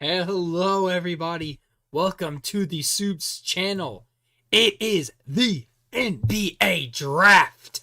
Hello, everybody. Welcome to the Soups channel. It is the NBA draft.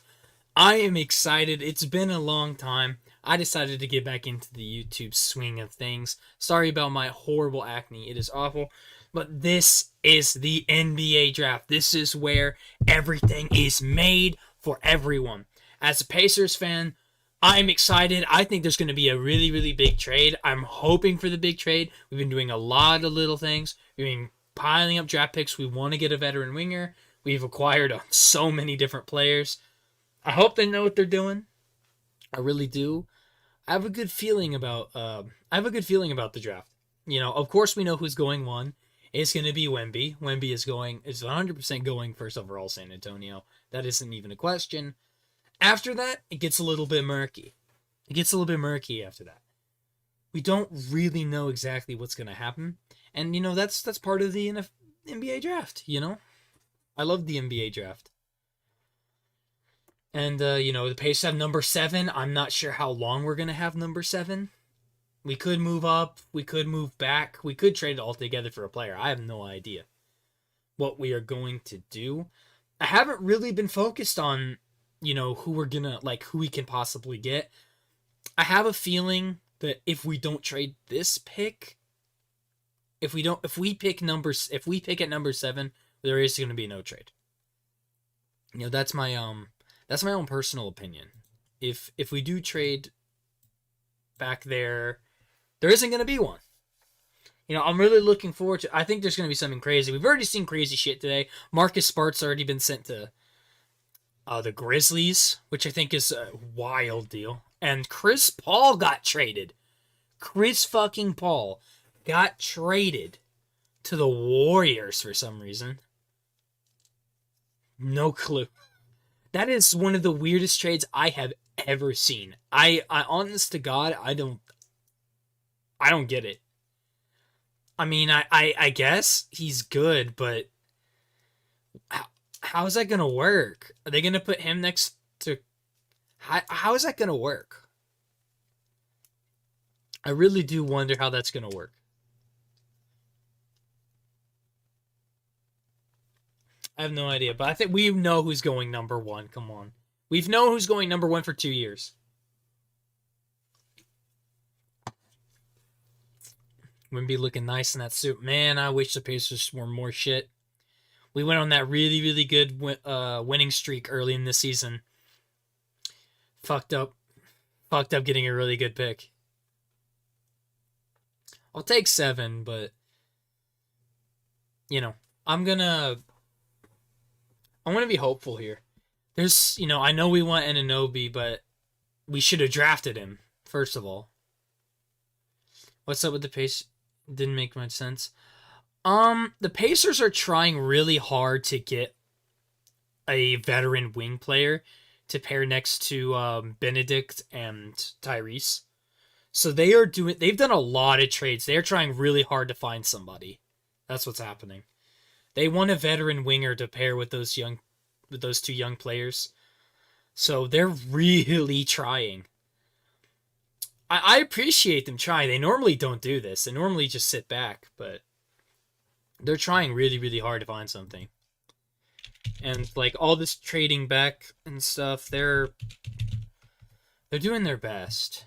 I am excited. It's been a long time. I decided to get back into the YouTube swing of things. Sorry about my horrible acne. It is awful. But this is the NBA draft. This is where everything is made for everyone. As a Pacers fan, I'm excited. I think there's going to be a really, really big trade. I'm hoping for the big trade. We've been doing a lot of little things. We've been piling up draft picks. We want to get a veteran winger. We've acquired so many different players. I hope they know what they're doing. I really do. I have a good feeling about. I have a good feeling about the draft. Of course, we know who's going one. It's going to be Wemby. Wemby is 100% going first overall San Antonio. That isn't even a question. After that, it gets a little bit murky. It gets a little bit murky after that. We don't really know exactly what's going to happen. And that's part of the NBA draft, I love the NBA draft. And the Pacers have number 7. I'm not sure how long we're going to have number 7. We could move up, we could move back, we could trade it all together for a player. I have no idea what we are going to do. I haven't really been focused on who we're gonna who we can possibly get. I have a feeling that if we don't trade this pick, if we pick at number 7, there is gonna be no trade. That's my own personal opinion. If we do trade back there isn't gonna be one. I'm really looking forward to. I think there's gonna be something crazy. We've already seen crazy shit today. Marcus Smart's already been sent to the Grizzlies, which I think is a wild deal. And Chris Paul got traded. Chris fucking Paul got traded to the Warriors for some reason. No clue. That is one of the weirdest trades I have ever seen. I honest to God, I don't get it. I mean, I guess he's good, but how is that gonna work? Are they gonna put him next to? How is that gonna work? I really do wonder how that's gonna work. I have no idea, but I think we know who's going number 1. Come on, we've known who's going number 1 for 2 years. Wouldn't be looking nice in that suit, man. I wish the Pacers were more shit. We went on that really, really good winning streak early in the season. Fucked up getting a really good pick. I'll take 7, but I'm gonna be hopeful here. There's, I know we want Anunoby, but we should have drafted him first of all. What's up with the pace? Didn't make much sense. The Pacers are trying really hard to get a veteran wing player to pair next to Benedict and Tyrese. So they've done a lot of trades. They're trying really hard to find somebody. That's what's happening. They want a veteran winger to pair with those 2 young players. So they're really trying. I appreciate them trying. They normally don't do this. They normally just sit back, but they're trying really, really hard to find something. And all this trading back and stuff, they're doing their best.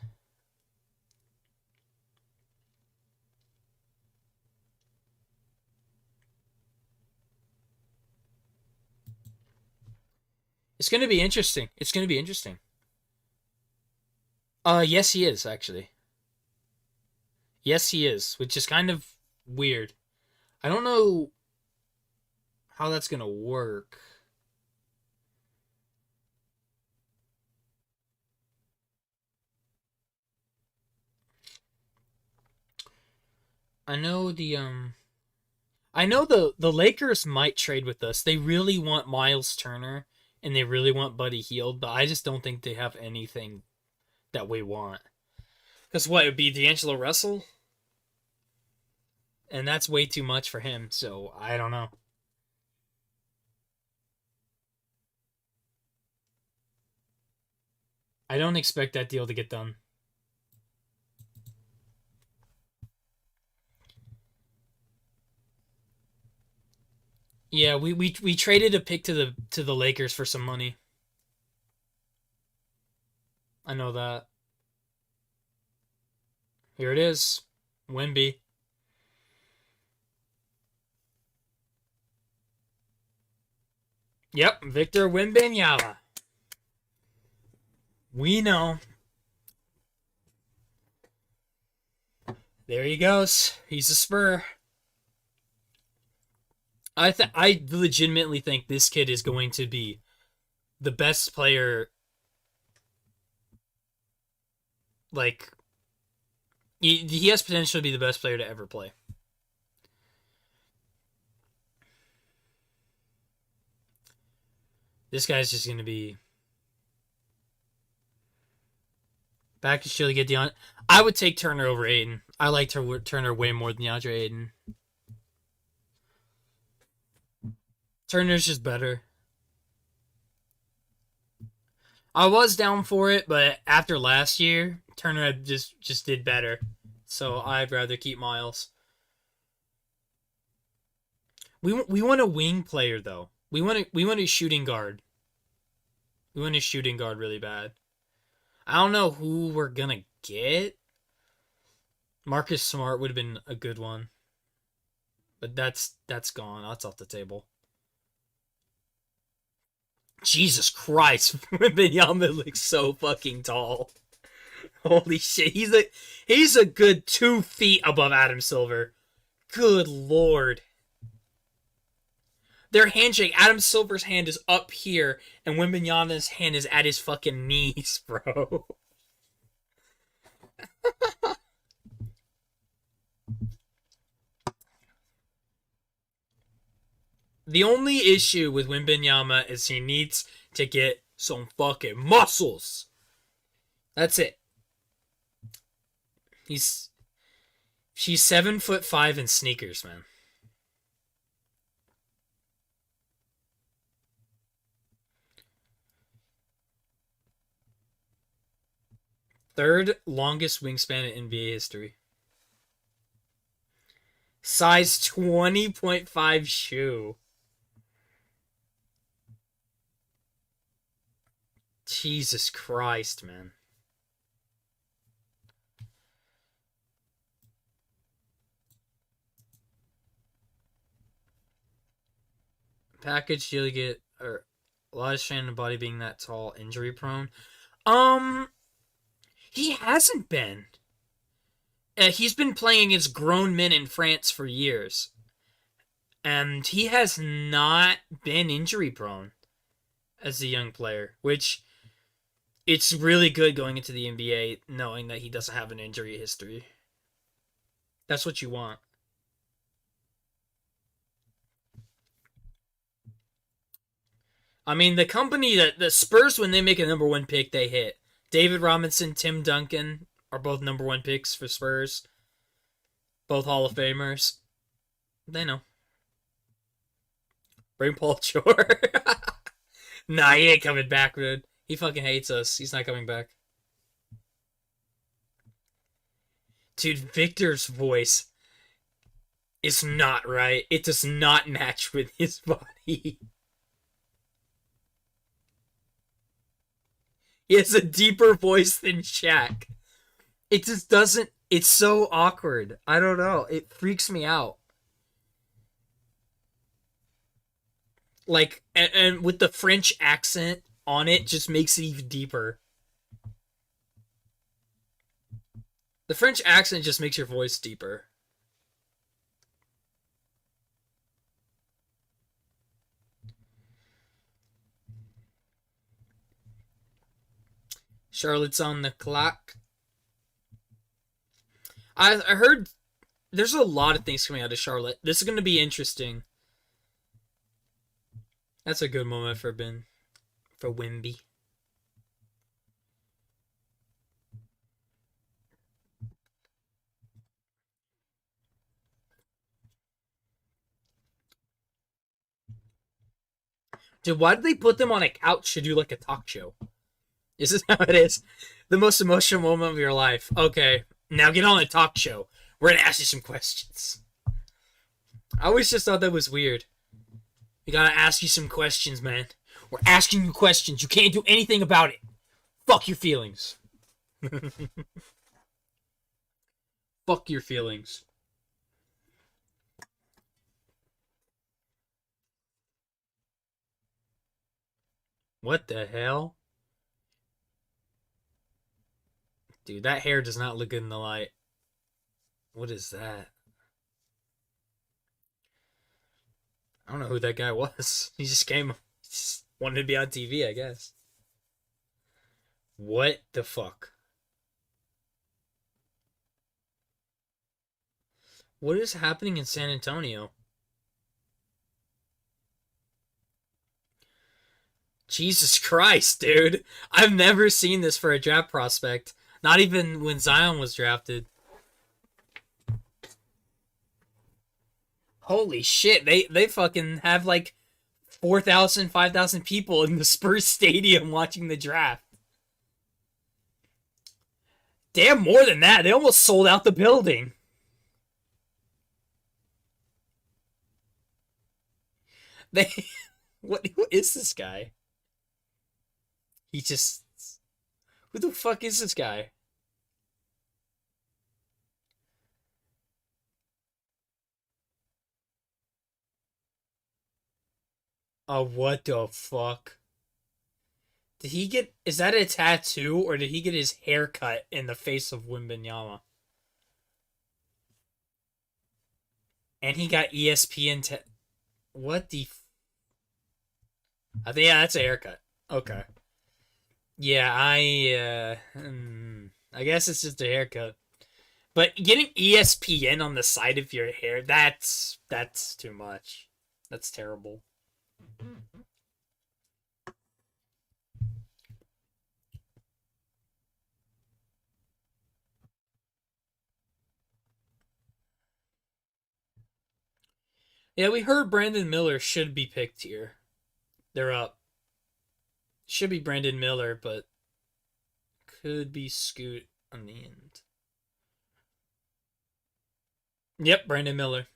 It's going to be interesting. It's going to be interesting. Yes, he is, actually. Yes, he is, which is kind of weird. I don't know how that's going to work. I know the Lakers might trade with us. They really want Miles Turner and they really want Buddy Hield, but I just don't think they have anything that we want. Because what, it would be D'Angelo Russell? And that's way too much for him, so I don't know. I don't expect that deal to get done. Yeah, we traded a pick to the Lakers for some money. I know that. Here it is. Wimby. Yep, Victor Wembanyama. We know. There he goes. He's a Spur. I legitimately think this kid is going to be the best player. Like he has potential to be the best player to ever play. This guy's just going to be back to Chile. Get DeAndre. I would take Turner over Ayton. I like Turner way more than DeAndre Ayton. Turner's just better. I was down for it, but after last year, Turner just did better. So I'd rather keep Miles. We want a wing player though. We want a shooting guard. We want a shooting guard really bad. I don't know who we're gonna get. Marcus Smart would have been a good one. But that's gone. That's off the table. Jesus Christ, Wembanyama looks so fucking tall. Holy shit, he's a good 2 feet above Adam Silver. Good lord. Their handshake, Adam Silver's hand is up here, and Wembanyama's hand is at his fucking knees, bro. The only issue with Wembanyama is he needs to get some fucking muscles. That's it. She's 7'5" in sneakers, man. Third longest wingspan in NBA history. Size 20.5 shoe. Jesus Christ, man. Package, you'll get a lot of strain in the body being that tall, injury prone. He hasn't been. He's been playing against grown men in France for years. And he has not been injury prone as a young player, which it's really good going into the NBA knowing that he doesn't have an injury history. That's what you want. I mean, the company that the Spurs, when they make a number 1 pick, they hit. David Robinson, Tim Duncan are both number 1 picks for Spurs. Both Hall of Famers. They know. Bring Paul George. Nah, he ain't coming back, dude. He fucking hates us. He's not coming back. Dude, Victor's voice is not right. It does not match with his body. He has a deeper voice than Shaq. It just doesn't... It's so awkward. I don't know. It freaks me out. Like, and with the French accent on it, just makes it even deeper. The French accent just makes your voice deeper. Charlotte's on the clock. I heard there's a lot of things coming out of Charlotte. This is going to be interesting. That's a good moment for Wimby. Dude, why did they put them on a couch to do like a talk show? This is how it is. The most emotional moment of your life. Okay, now get on a talk show. We're gonna ask you some questions. I always just thought that was weird. We gotta ask you some questions, man. We're asking you questions. You can't do anything about it. Fuck your feelings. Fuck your feelings. What the hell? Dude, that hair does not look good in the light. What is that? I don't know who that guy was. He just came, just wanted to be on TV, I guess. What the fuck? What is happening in San Antonio? Jesus Christ, dude. I've never seen this for a draft prospect. Not even when Zion was drafted. Holy shit, they fucking have like 4,000, 5,000 people in the Spurs stadium watching the draft. Damn, more than that. They almost sold out the building. They what who is this guy? He just who the fuck is this guy? Oh, what the fuck? Did he get is that a tattoo or did he get his hair cut in the face of Wimbenyama? And he got ESPN what the I think yeah, that's a haircut. Okay. Yeah, I guess it's just a haircut. But getting ESPN on the side of your hair, that's too much. That's terrible. Yeah, we heard Brandon Miller should be picked here. They're up. Should be Brandon Miller, but could be Scoot on the end. Yep, Brandon Miller.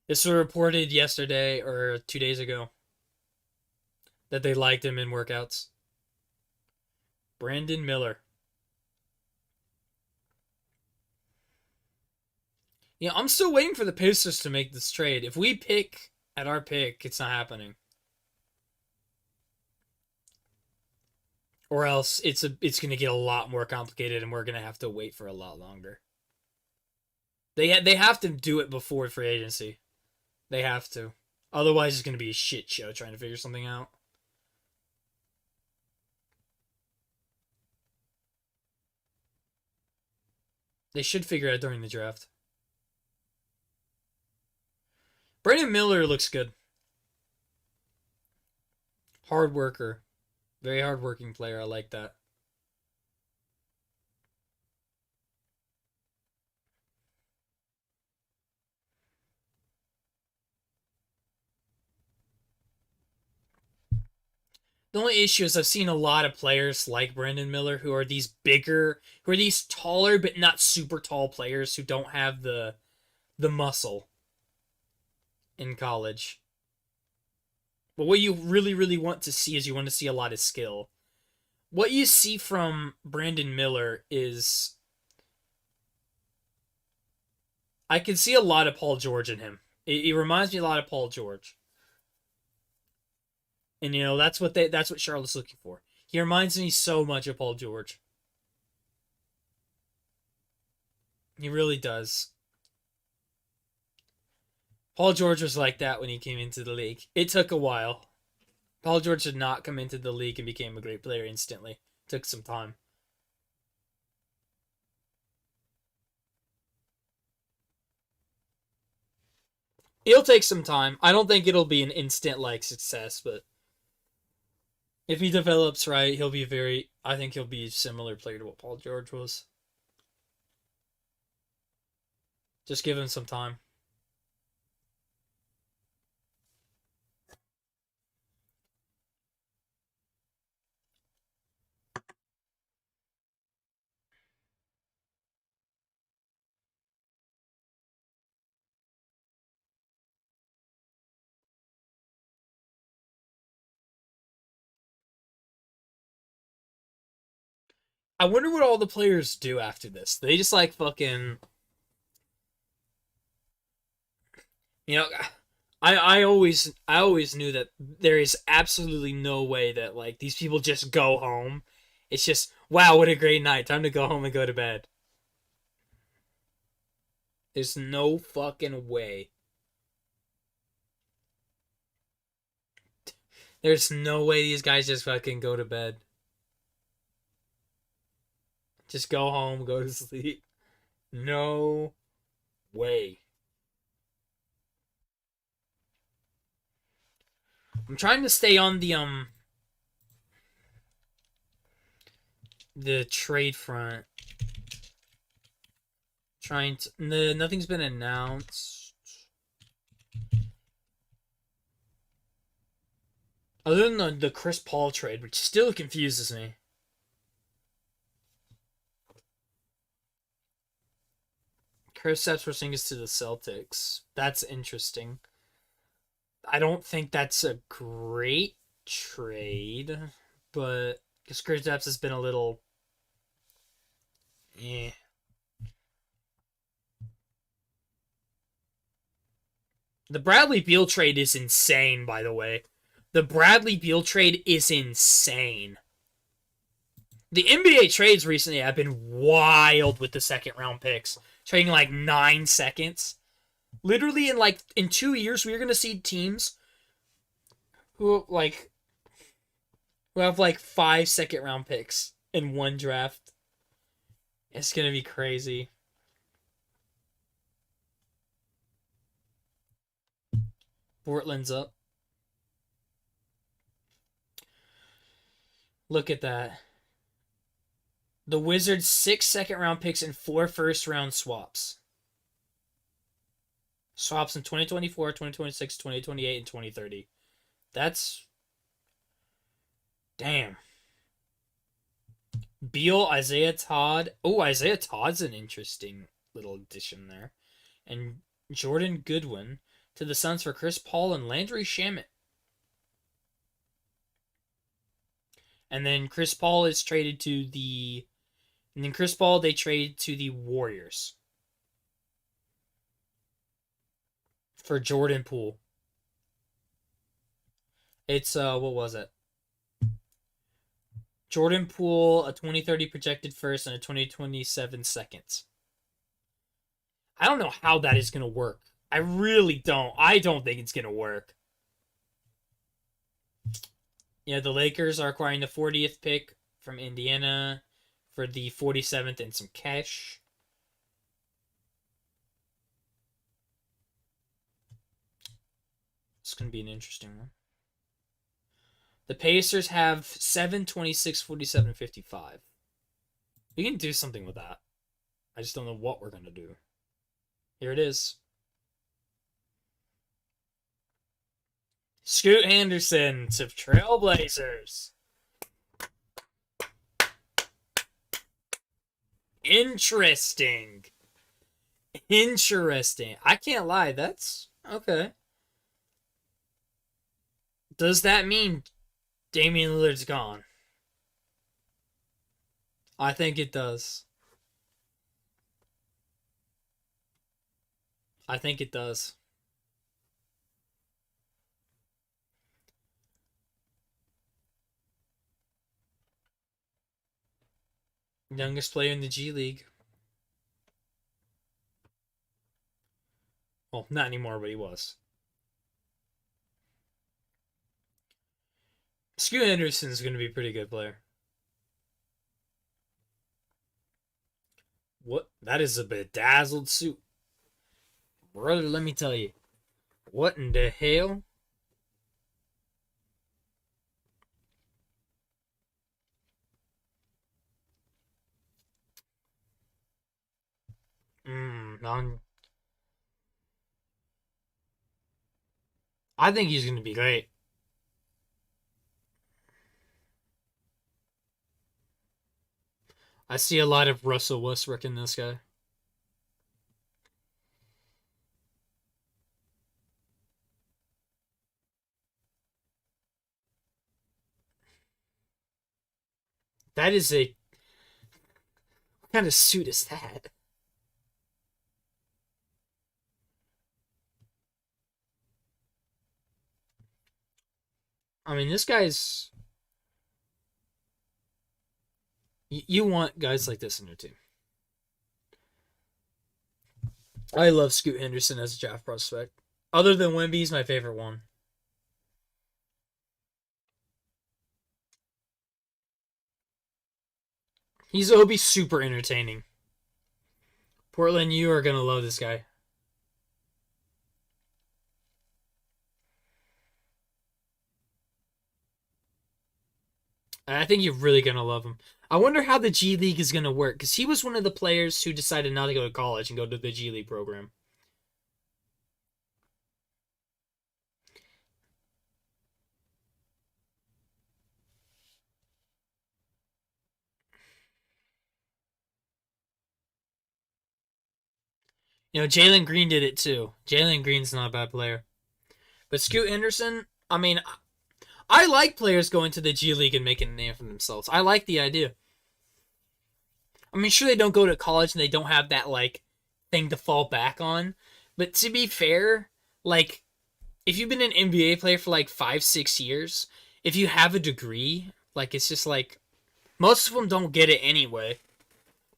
This was reported yesterday or 2 days ago that they liked him in workouts. Brandon Miller. Yeah, I'm still waiting for the Pacers to make this trade. If we pick at our pick, it's not happening. Or else it's going to get a lot more complicated and we're going to have to wait for a lot longer. They have to do it before free agency. They have to. Otherwise it's going to be a shit show trying to figure something out. They should figure it out during the draft. Brandon Miller looks good. Hard worker. Very hard working player. I like that. The only issue is I've seen a lot of players like Brandon Miller who are these bigger, who are these taller but not super tall players who don't have the muscle in college. But what you really, really want to see is you want to see a lot of skill. What you see from Brandon Miller is I can see a lot of Paul George in him. It reminds me a lot of Paul George. And that's what Charlotte's looking for. He reminds me so much of Paul George. He really does. Paul George was like that when he came into the league. It took a while. Paul George did not come into the league and became a great player instantly. It took some time. It'll take some time. I don't think it'll be an instant like success, but if he develops right, he'll be very I think he'll be a similar player to what Paul George was. Just give him some time. I wonder what all the players do after this. They just like fucking, you know, I always knew that there is absolutely no way that like these people just go home. It's just wow, what a great night. Time to go home and go to bed. There's no fucking way. There's no way these guys just fucking go to bed. Just go home, go to sleep. No way. I'm trying to stay on the trade front. Trying to nothing's been announced. Other than the Chris Paul trade, which still confuses me. Kristaps Porzingis to the Celtics. That's interesting. I don't think that's a great trade, but because Kristaps has been a little, eh. The Bradley Beal trade is insane, by the way. The Bradley Beal trade is insane. The NBA trades recently have been wild with the second round picks, trading like 9 seconds. Literally in 2 years, we're gonna see teams who have like 5 second round picks in one draft. It's gonna be crazy. Portland's up. Look at that. The Wizards 6 second round picks and 4 first round swaps. Swaps in 2024, 2026, 2028, and 2030. That's damn. Beal, Isaiah Todd. Oh, Isaiah Todd's an interesting little addition there. And Jordan Goodwin to the Suns for Chris Paul and Landry Shamet. And then Chris Paul is traded to the. And then Chris Paul they trade to the Warriors for Jordan Poole. It's what was it? Jordan Poole, a 2030 projected first and a 2027 second. I don't know how that is gonna work. I really don't. I don't think it's gonna work. Yeah, the Lakers are acquiring the 40th pick from Indiana for the 47th and some cash. It's going to be an interesting one. The Pacers have 7, 26, 47, 55. We can do something with that. I just don't know what we're going to do. Here it is. Scoot Henderson to Trailblazers. Interesting. Interesting. I can't lie. That's okay. Does that mean Damian Lillard's gone? I think it does. I think it does. Youngest player in the G League. Well, not anymore, but he was. Scoot Henderson's going to be a pretty good player. What? That is a bedazzled suit. Brother, let me tell you. What in the hell? I think he's going to be great. I see a lot of Russell Westbrook in this guy. That is a kind of suit is that? I mean, this guy's. You want guys like this in your team. I love Scoot Henderson as a draft prospect. Other than Wemby, he's my favorite one. He'll be super entertaining. Portland, you are gonna love this guy. I think you're really gonna love him. I wonder how the G League is gonna work because he was one of the players who decided not to go to college and go to the G League program. You know, Jalen Green did it too. Jalen Green's not a bad player, but Scoot Henderson. I mean, I like players going to the G League and making a name for themselves. I like the idea. I mean, sure they don't go to college and they don't have that like thing to fall back on, but to be fair, like if you've been an NBA player for like 5, 6 years, if you have a degree, like it's just like most of them don't get it anyway.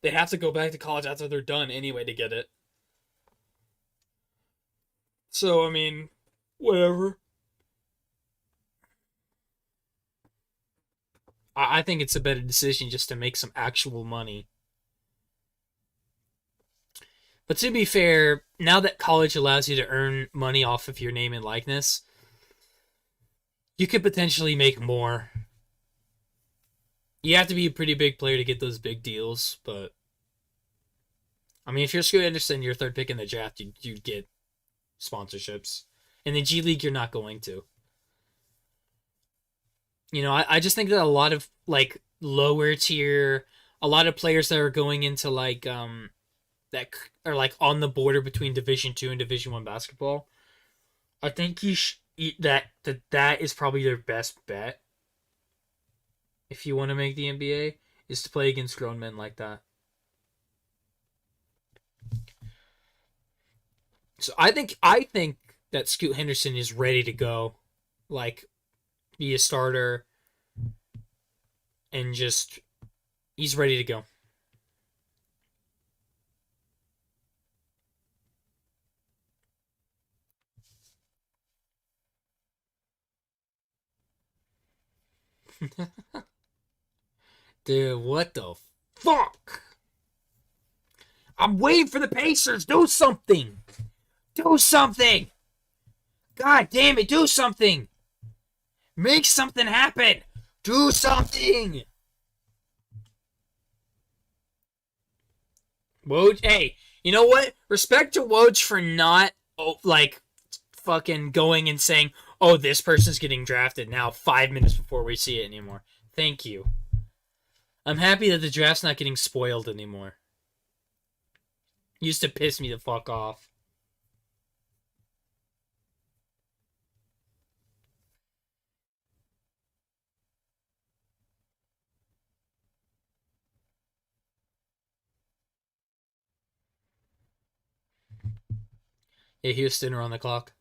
They have to go back to college after they're done anyway to get it. So I mean, whatever. I think it's a better decision just to make some actual money. But to be fair, now that college allows you to earn money off of your name and likeness, you could potentially make more. You have to be a pretty big player to get those big deals, but I mean, if you're Scoot Anderson, you're third pick in the draft, you'd get sponsorships. In the G League, you're not going to. You know, I just think that a lot of like lower tier, a lot of players that are going into like that are like on the border between Division 2 and Division 1 basketball. I think that is probably their best bet if you want to make the NBA is to play against grown men like that. So I think that Scoot Henderson is ready to go, like be a starter and just he's ready to go. Dude, what the fuck? I'm waiting for the Pacers. Do something. Do something. God damn it, do something. Make something happen. Do something. Woj, hey, you know what? Respect to Woj for not like fucking going and saying, "Oh, this person's getting drafted now 5 minutes before we see it anymore." Thank you. I'm happy that the draft's not getting spoiled anymore. Used to piss me the fuck off. Yeah, Houston are on the clock.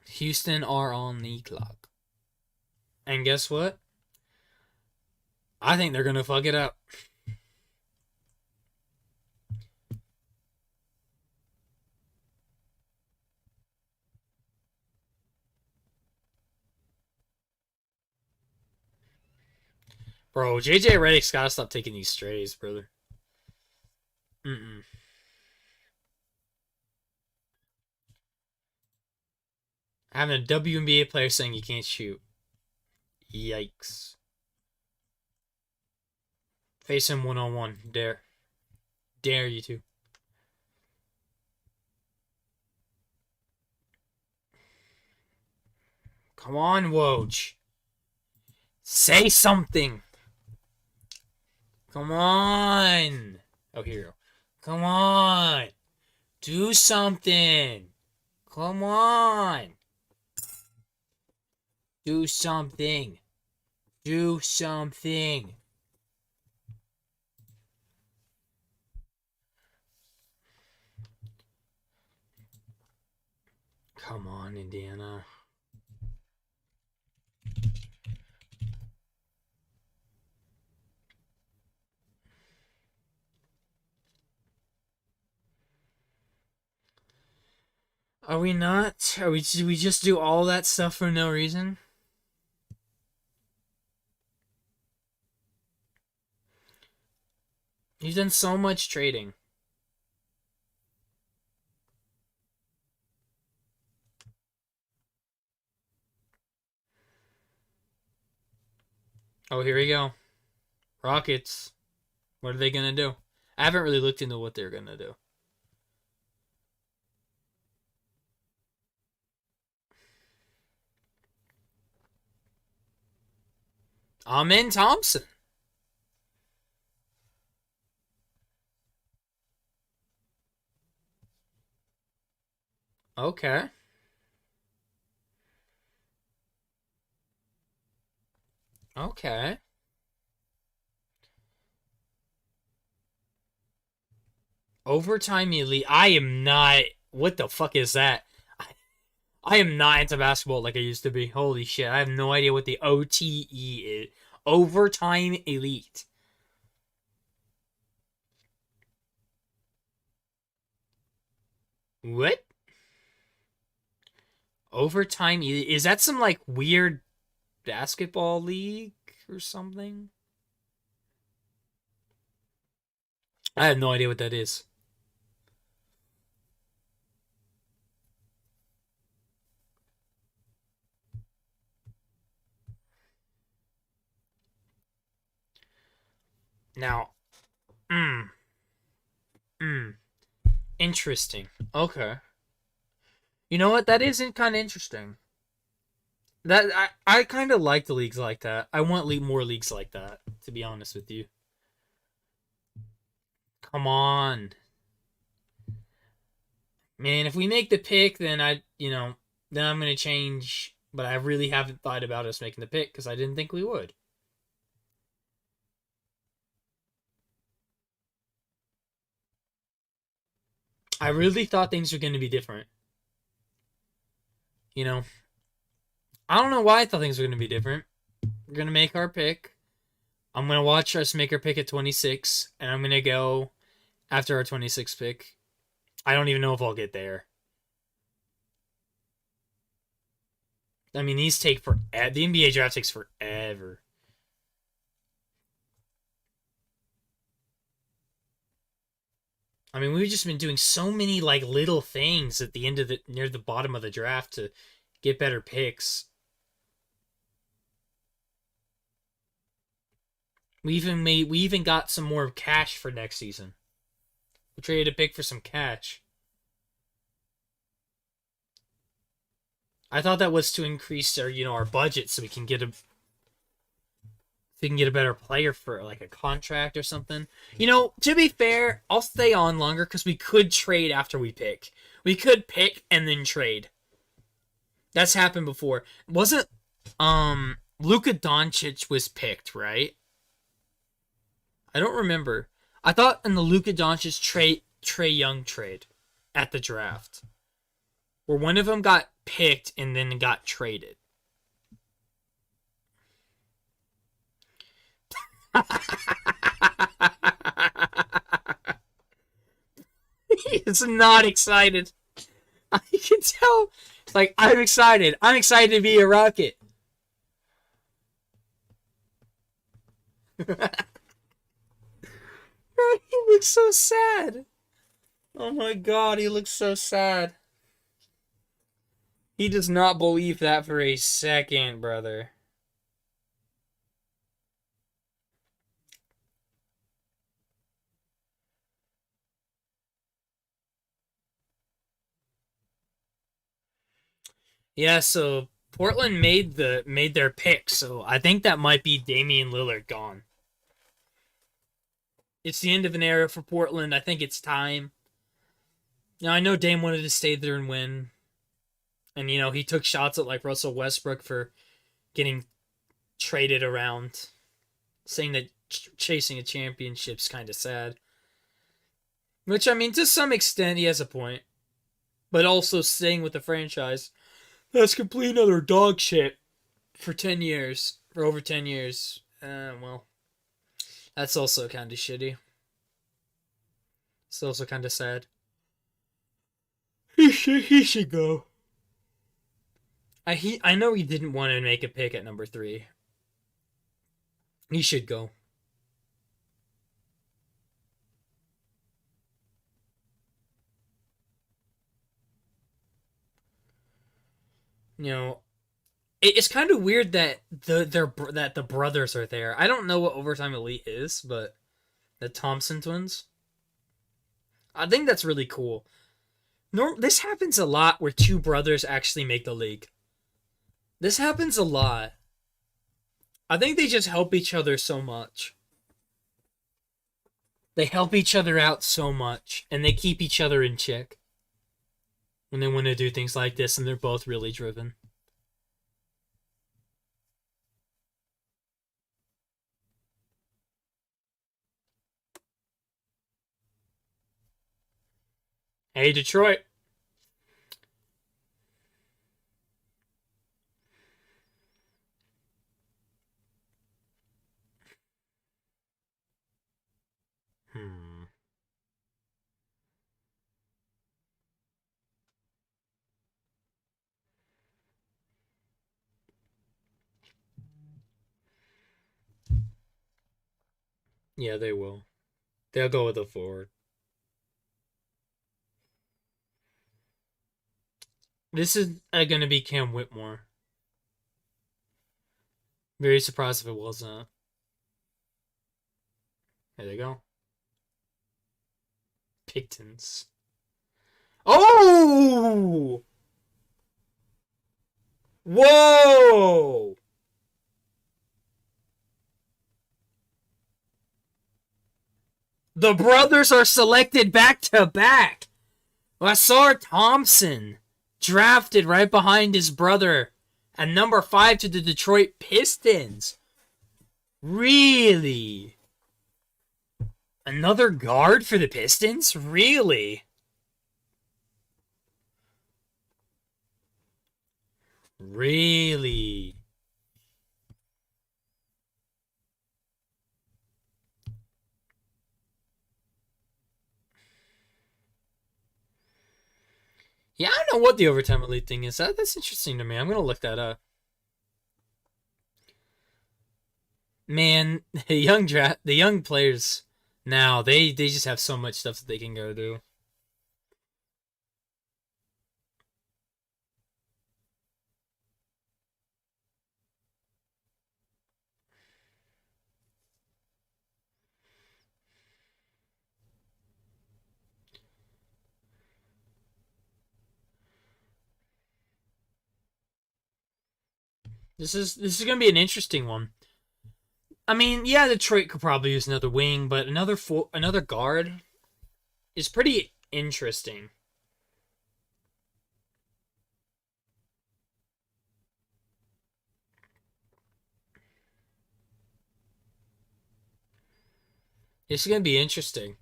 Houston are on the clock. And guess what? I think they're gonna fuck it up. Bro, JJ Redick's gotta stop taking these strays, brother. Mm-mm. Having a WNBA player saying you can't shoot. Yikes. Face him one on one. Dare. Dare you to. Come on, Woj. Say something. Come on. Oh, here you go. Come on. Do something. Come on. Do something. Do something. Come on, Indiana. Are we not? Did we just do all that stuff for no reason? You've done so much trading. Oh, here we go. Rockets. What are they gonna do? I haven't really looked into what they're gonna do. Amen Thompson. Okay. Okay. Overtime elite. I am not. What the fuck is that? I am not into basketball like I used to be. Holy shit. I have no idea what the OTE is. Overtime elite. What? Overtime elite? Is that some like weird basketball league or something? I have no idea what that is. Now, mm, mm, interesting. Okay. You know what? That isn't kind of interesting. That I kind of like the leagues like that. I want more leagues like that, to be honest with you. Come on. Man, if we make the pick, then then I'm going to change, but I really haven't thought about us making the pick because I didn't think we would. I really thought things were going to be different. You know, I don't know why I thought things were going to be different. We're going to make our pick. I'm going to watch us make our pick at 26, and I'm going to go after our 26 pick. I don't even know if I'll get there. I mean, these take forever. The NBA draft takes forever. I mean, we've just been doing so many like little things at the end of the near the bottom of the draft to get better picks. We even got some more cash for next season. We traded a pick for some cash. I thought that was to increase our budget so we can get a better player for like a contract or something. To be fair, I'll stay on longer because we could trade after we pick. We could pick and then trade. That's happened before. Wasn't Luka Doncic was picked, right? I don't remember. I thought in the Luka Doncic Trae Young trade at the draft, where one of them got picked and then got traded. He's not excited. I can tell. It's like, I'm excited. I'm excited to be a Rocket. He looks so sad. Oh my god, he looks so sad. He does not believe that for a second, brother. Yeah, so Portland made their pick, so I think that might be Damian Lillard gone. It's the end of an era for Portland. I think it's time. Now I know Dame wanted to stay there and win. And he took shots at like Russell Westbrook for getting traded around, saying that chasing a championship's kind of sad. Which, I mean, to some extent, he has a point. But also staying with the franchise that's complete another dog shit for 10 years. For over 10 years. Well, that's also kind of shitty. It's also kind of sad. He should go. I know he didn't want to make a pick at number 3. He should go. You know, it's kind of weird that the brothers are there. I don't know what Overtime Elite is, but the Thompson twins. I think that's really cool. This happens a lot where two brothers actually make the league. This happens a lot. I think they just help each other so much. They help each other out so much, and they keep each other in check when they want to do things like this, and they're both really driven. Hey, Detroit. Yeah, they will. They'll go with a forward. This is going to be Cam Whitmore. Very surprised if it wasn't. There they go. Pictons. Oh! Whoa! The brothers are selected back to back. Ausar Thompson drafted right behind his brother at number 5 to the Detroit Pistons. Really? Another guard for the Pistons? Really? Really? Yeah, I don't know what the Overtime Elite thing is. That's interesting to me. I'm going to look that up. Man, the young players now, they just have so much stuff that they can go do. This is going to be an interesting one. I mean, yeah, Detroit could probably use another wing, but another guard is pretty interesting. It's going to be interesting.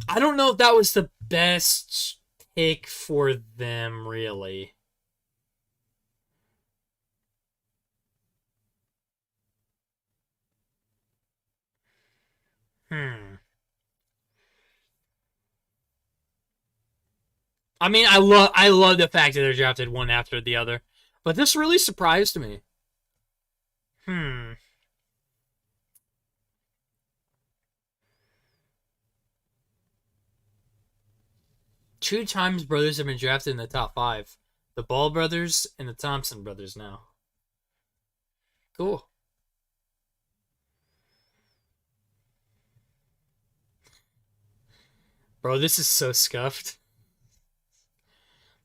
I don't know if that was the best pick for them, really. I mean, I love the fact that they're drafted one after the other, but this really surprised me. Two times brothers have been drafted in the top 5. The Ball brothers and the Thompson brothers now. Cool. Bro, this is so scuffed.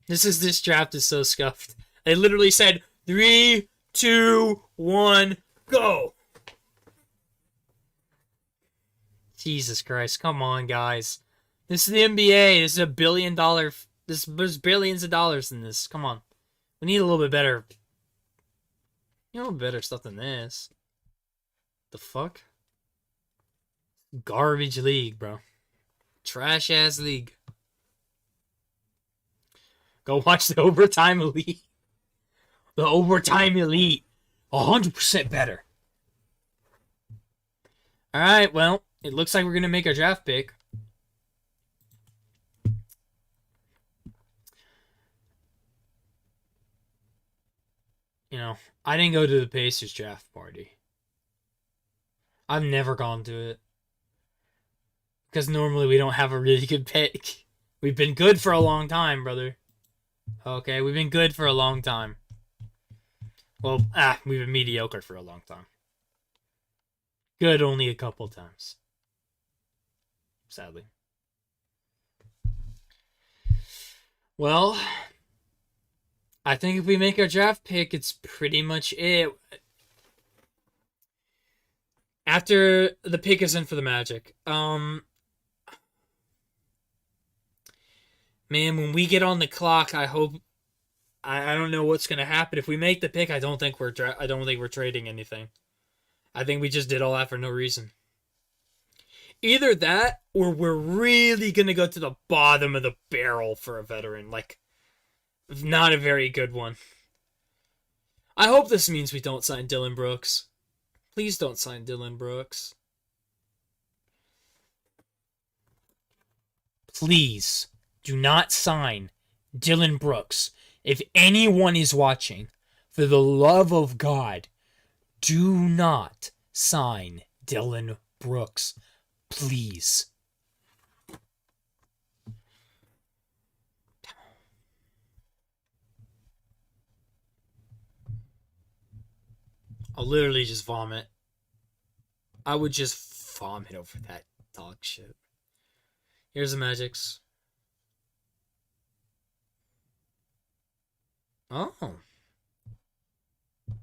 This draft is so scuffed. They literally said 3, 2, 1, go. Jesus Christ, come on, guys. This is the NBA. This is $1 billion. There's billions of dollars in this. Come on. We need a little bit better. You know better stuff than this. The fuck? Garbage league, bro. Trash ass league. Go watch the Overtime Elite. The Overtime Elite. 100% better. Alright, well, it looks like we're going to make our draft pick. You know, I didn't go to the Pacers draft party. I've never gone to it. Because normally we don't have a really good pick. We've been good for a long time, brother. Okay, we've been good for a long time. Well, we've been mediocre for a long time. Good only a couple times. Sadly. Well, I think if we make our draft pick, it's pretty much it. After the pick is in for the Magic, man, when we get on the clock, I hope I don't know what's gonna happen. If we make the pick, I don't think we're trading anything. I think we just did all that for no reason. Either that, or we're really gonna go to the bottom of the barrel for a veteran. Like, not a very good one. I hope this means we don't sign Dillon Brooks. Please don't sign Dillon Brooks. Please do not sign Dillon Brooks. If anyone is watching, for the love of God, do not sign Dillon Brooks. Please. I'll literally just vomit. I would just vomit over that dog shit. Here's the Magics. Oh.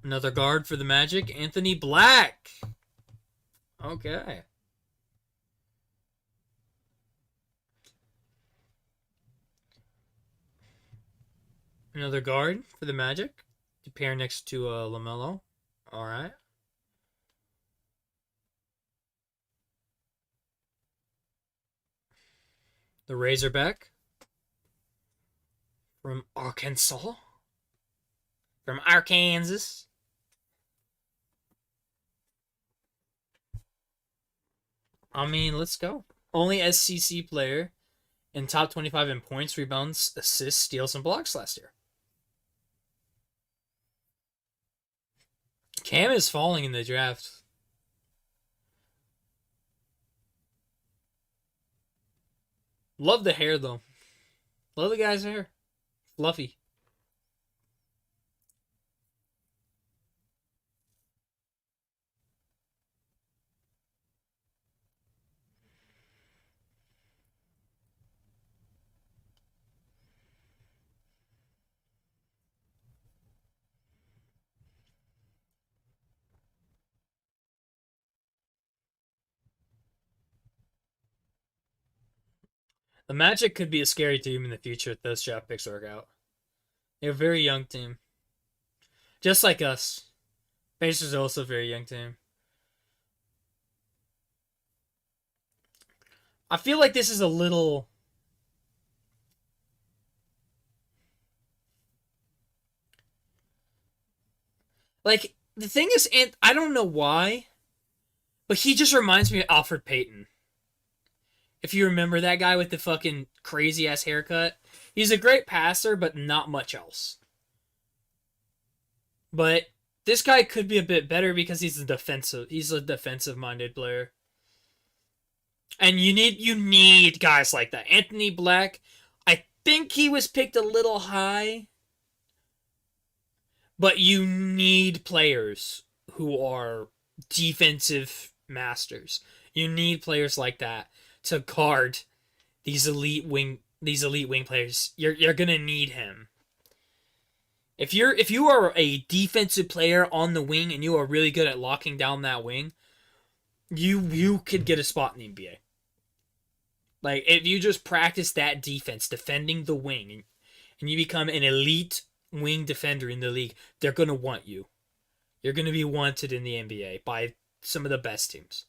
Another guard for the Magic, Anthony Black. Okay. Another guard for the Magic to pair next to LaMelo. All right. The Razorback from Arkansas. From Arkansas. I mean, let's go. Only SCC player in top 25 in points, rebounds, assists, steals, and blocks last year. Cam is falling in the draft. Love the hair, though. Love the guy's hair. Fluffy. The Magic could be a scary team in the future if those draft picks work out. They're a very young team. Just like us. Pacers are also a very young team. I feel like this is a little... Like, the thing is, and I don't know why, but he just reminds me of Alfred Payton. If you remember that guy with the fucking crazy ass haircut. He's a great passer, but not much else. But this guy could be a bit better because he's a defensive minded player. And you need guys like that. Anthony Black, I think he was picked a little high. But you need players who are defensive masters. You need players like that to guard these elite wing players. You're gonna need him. If you are a defensive player on the wing and you are really good at locking down that wing, you could get a spot in the NBA. Like, if you just practice that defense, defending the wing, and you become an elite wing defender in the league, they're gonna want you. You're going to be wanted in the NBA by some of the best teams.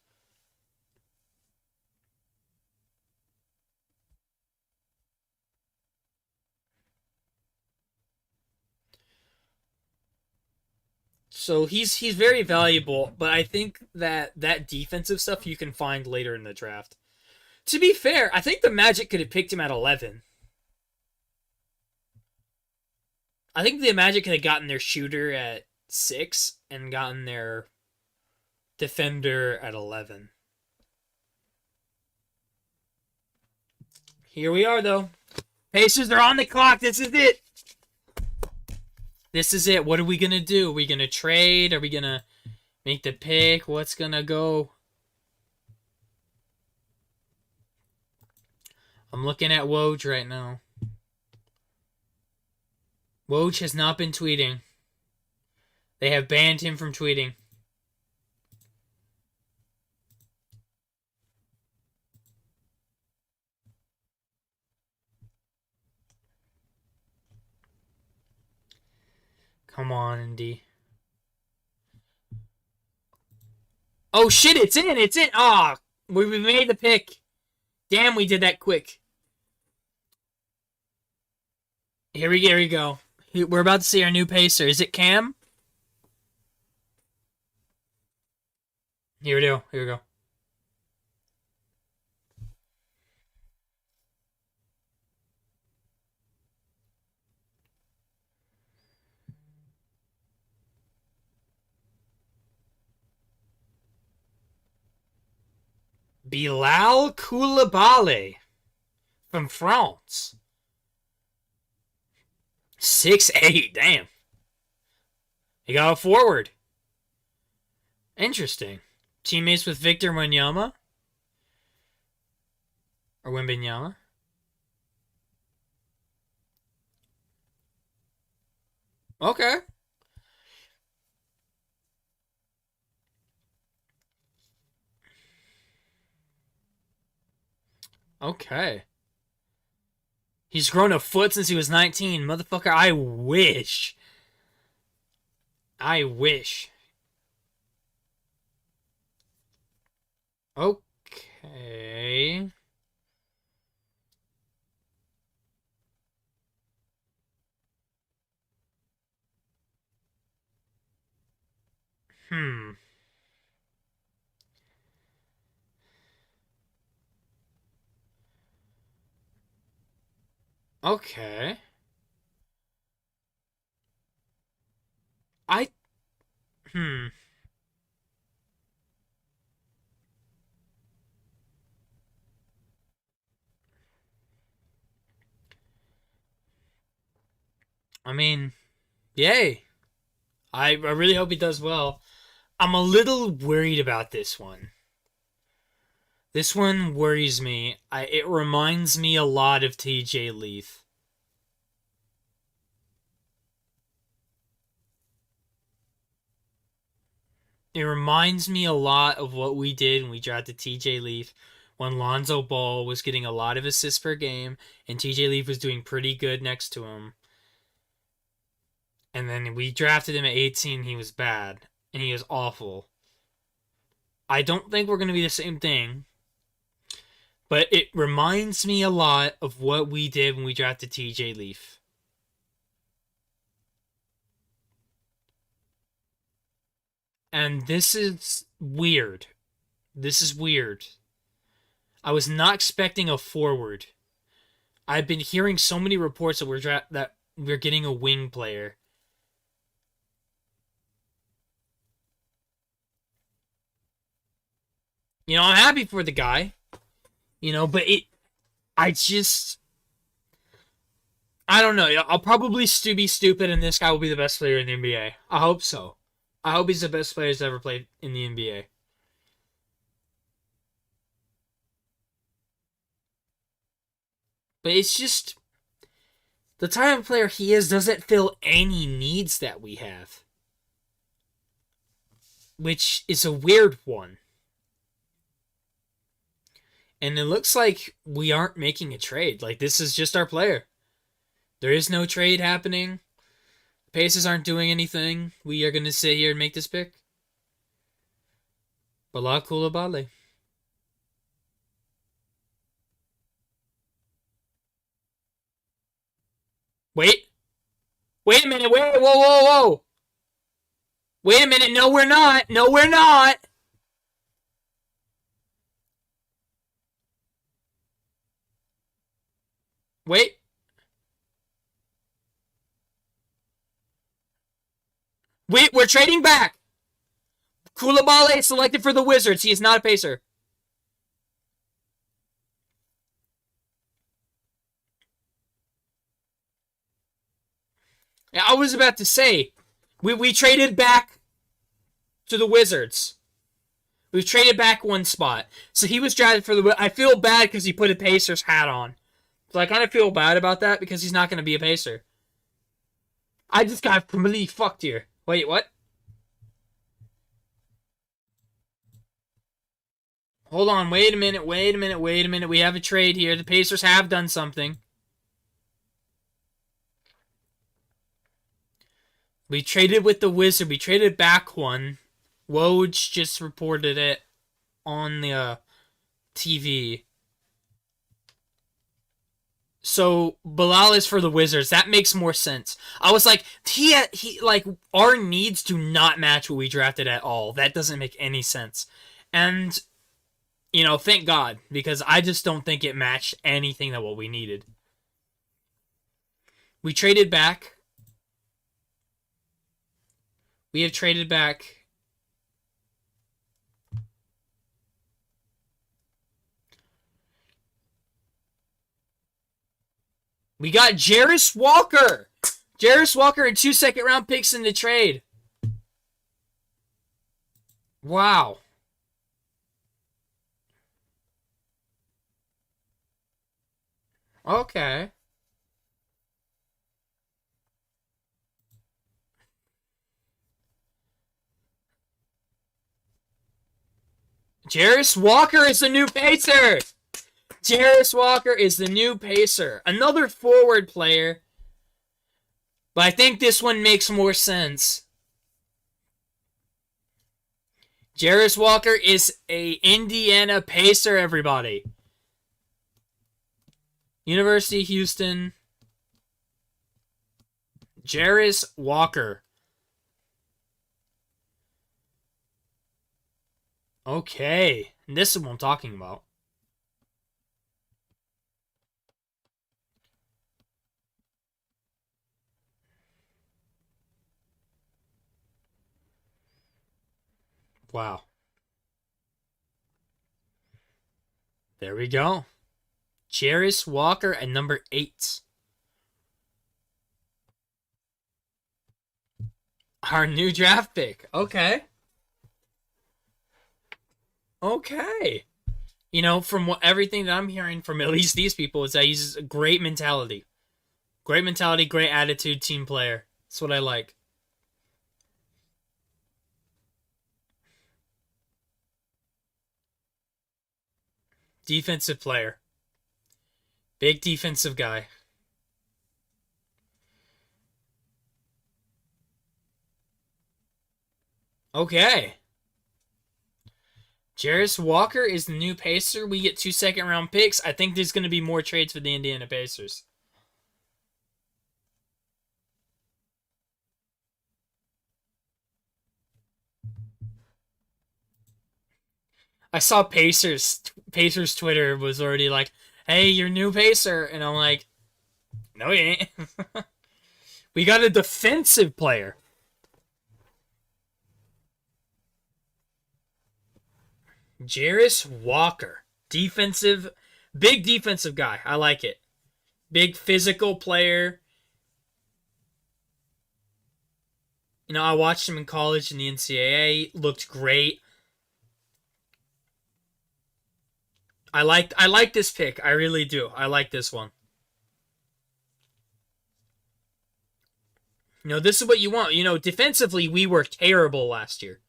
So he's very valuable, but I think that defensive stuff you can find later in the draft. To be fair, I think the Magic could have picked him at 11. I think the Magic could have gotten their shooter at 6 and gotten their defender at 11. Here we are, though. Pacers are on the clock. This is it. This is it. What are we going to do? Are we going to trade? Are we going to make the pick? What's going to go? I'm looking at Woj right now. Woj has not been tweeting. They have banned him from tweeting. Come on, Indy. Oh shit, it's in! It's in! Ah! Oh, we made the pick. Damn, we did that quick. Here we go. We're about to see our new pacer. Is it Cam? Here we go. Here we go. Bilal Koulibaly from France. 6'8", damn. He got a forward. Interesting. Teammates with Victor Wembanyama? Or Wembanyama? Okay. Okay. He's grown a foot since he was 19. Motherfucker, I wish. I wish. Okay. Hmm. Okay. I... Hmm. I mean, yay. I really hope he does well. I'm a little worried about this one. This one worries me. It reminds me a lot of TJ Leaf. It reminds me a lot of what we did when we drafted TJ Leaf when Lonzo Ball was getting a lot of assists per game and TJ Leaf was doing pretty good next to him. And then we drafted him at 18, he was bad. And he was awful. I don't think we're going to be the same thing. But it reminds me a lot of what we did when we drafted TJ Leaf. And this is weird. This is weird. I was not expecting a forward. I've been hearing so many reports that we're getting a wing player. You know, I'm happy for the guy. You know, but I don't know. I'll probably be stupid, and this guy will be the best player in the NBA. I hope so. I hope he's the best player that's ever played in the NBA. But it's just the type of player he is doesn't fill any needs that we have, which is a weird one. And it looks like we aren't making a trade. Like, this is just our player. There is no trade happening. Pacers aren't doing anything. We are going to sit here and make this pick. Bala Coulibaly. Wait. Wait a minute. Wait. Whoa, whoa, whoa. Wait a minute. No, we're not. No, we're not. Wait. Wait, we're trading back. Coulibaly is selected for the Wizards. He is not a Pacer. Yeah, I was about to say, we traded back to the Wizards. We've traded back one spot. So he was drafted for the... I feel bad because he put a Pacers hat on. So I kind of feel bad about that because he's not going to be a Pacer. I just got completely fucked here. Wait, what? Hold on, wait a minute. We have a trade here. The Pacers have done something. We traded with the Wizard. We traded back one. Woj just reported it on the TV. So Bilal is for the Wizards. That makes more sense. I was like, our needs do not match what we drafted at all. That doesn't make any sense. And thank God, because I just don't think it matched anything that what we needed. We traded back. We have traded back. We got Jarace Walker. Jarace Walker and 2 second-round picks in the trade. Wow. Okay. Jarace Walker is the new Pacer. Jarace Walker is the new Pacer. Another forward player. But I think this one makes more sense. Jarace Walker is a Indiana Pacer, everybody. University of Houston. Jarace Walker. Okay. This is what I'm talking about. Wow. There we go. Jarace Walker at number 8. Our new draft pick. Okay. Okay. From everything that I'm hearing from at least these people is that he's a great mentality. Great mentality, great attitude, team player. That's what I like. Defensive player. Big defensive guy. Okay. Jarace Walker is the new Pacer. We get 2 second-round picks. I think there's going to be more trades for the Indiana Pacers. I saw Pacers Twitter was already like, hey, your new Pacer. And I'm like, no, he ain't. We got a defensive player. Jarace Walker. Big defensive guy. I like it. Big physical player. I watched him in college in the NCAA. Looked great. I like this pick. I really do. I like this one. This is what you want. Defensively, we were terrible last year.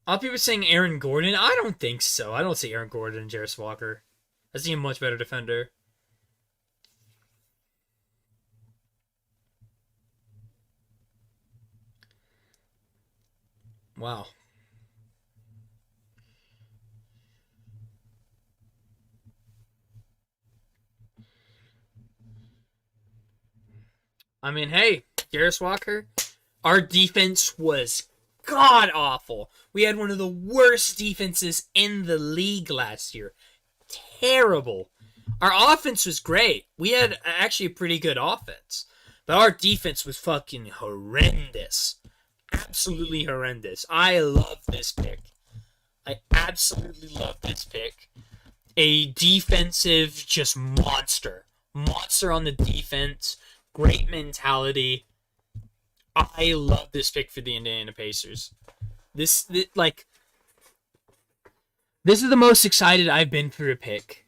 A lot of people saying Aaron Gordon. I don't think so. I don't see Aaron Gordon and Jarace Walker. I see a much better defender. Wow. I mean, hey, Garrus Walker, our defense was god awful. We had one of the worst defenses in the league last year. Terrible. Our offense was great. We had actually a pretty good offense. But our defense was fucking horrendous. Absolutely horrendous. I love this pick. I absolutely love this pick. A defensive just monster. Monster on the defense. Great mentality. I love this pick for the Indiana Pacers. This is the most excited I've been for a pick.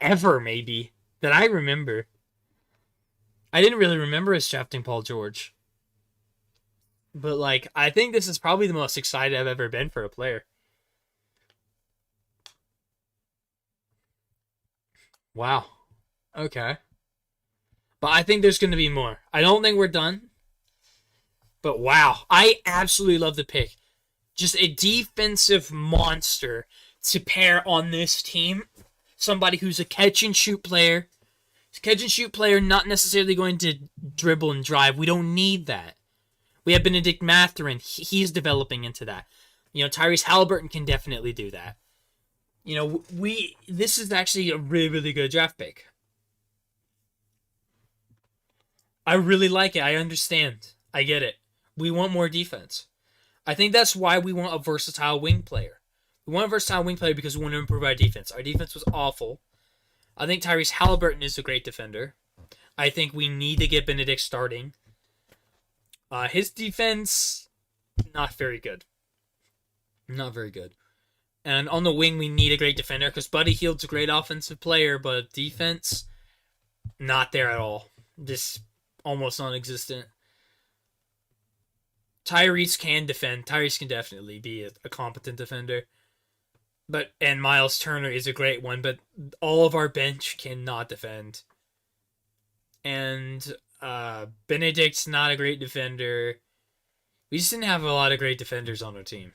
Ever, maybe. That I remember. I didn't really remember us drafting Paul George. But, like, I think this is probably the most excited I've ever been for a player. Wow. Okay. But I think there's going to be more. I don't think we're done. But wow. I absolutely love the pick. Just a defensive monster to pair on this team. Somebody who's a catch and shoot player. Catch and shoot player, not necessarily going to dribble and drive. We don't need that. We have Benedict Mathurin. He's developing into that. You know, Tyrese Halliburton can definitely do that. You know, this is actually a really, really good draft pick. I really like it. I understand. I get it. We want more defense. I think that's why we want a versatile wing player. We want a versatile wing player because we want to improve our defense. Our defense was awful. I think Tyrese Halliburton is a great defender. I think we need to get Benedict starting. His defense, not very good. Not very good. And on the wing, we need a great defender because Buddy Hield's a great offensive player, but defense, not there at all. Just almost non-existent. Tyrese can defend. Tyrese can definitely be a competent defender. And Miles Turner is a great one, but all of our bench cannot defend. And Benedict's not a great defender. We just didn't have a lot of great defenders on our team.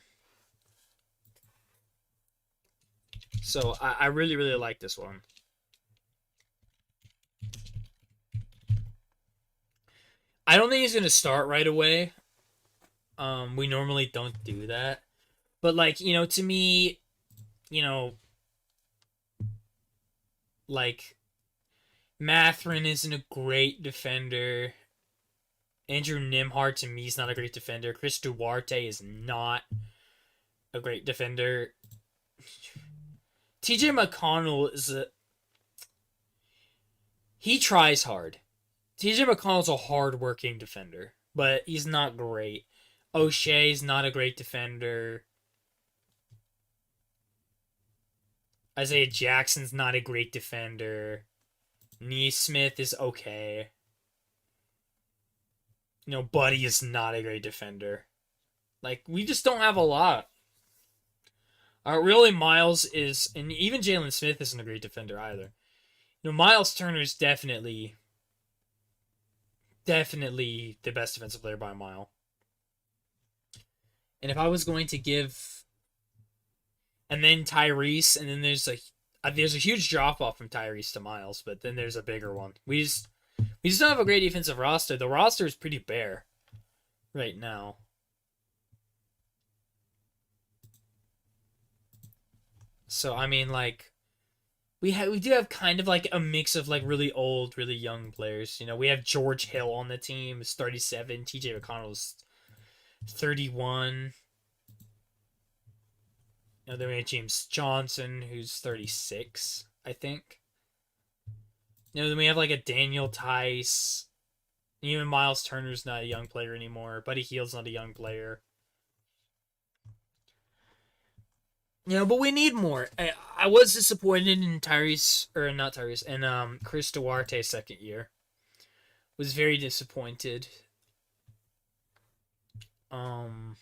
So I really, really like this one. I don't think he's going to start right away. We normally don't do that. But, like, you know, to me, you know, like, Mathurin isn't a great defender. Andrew Nembhard, to me, is not a great defender. Chris Duarte is not a great defender. TJ McConnell is he tries hard. TJ McConnell's a hard-working defender, but he's not great. O'Shea's not a great defender. Isaiah Jackson's not a great defender. Nesmith is okay. You know, Buddy is not a great defender. Like, we just don't have a lot. Really, Miles is, and even Jalen Smith isn't a great defender either. You know, Miles Turner is definitely the best defensive player by a mile. And if I was going to give, and then Tyrese, and then there's a huge drop off from Tyrese to Miles, but then there's a bigger one. We just don't have a great defensive roster. The roster is pretty bare right now. So I mean, like, we do have kind of like a mix of like really old, really young players. You know, we have George Hill on the team, is 37. TJ McConnell's 31. You know, then we have James Johnson, who's 36, I think. You know, then we have like a Daniel Tice. Even Miles Turner's not a young player anymore. Buddy Hield's not a young player. You know, but we need more. I was disappointed in Chris Duarte's second year. Was very disappointed. You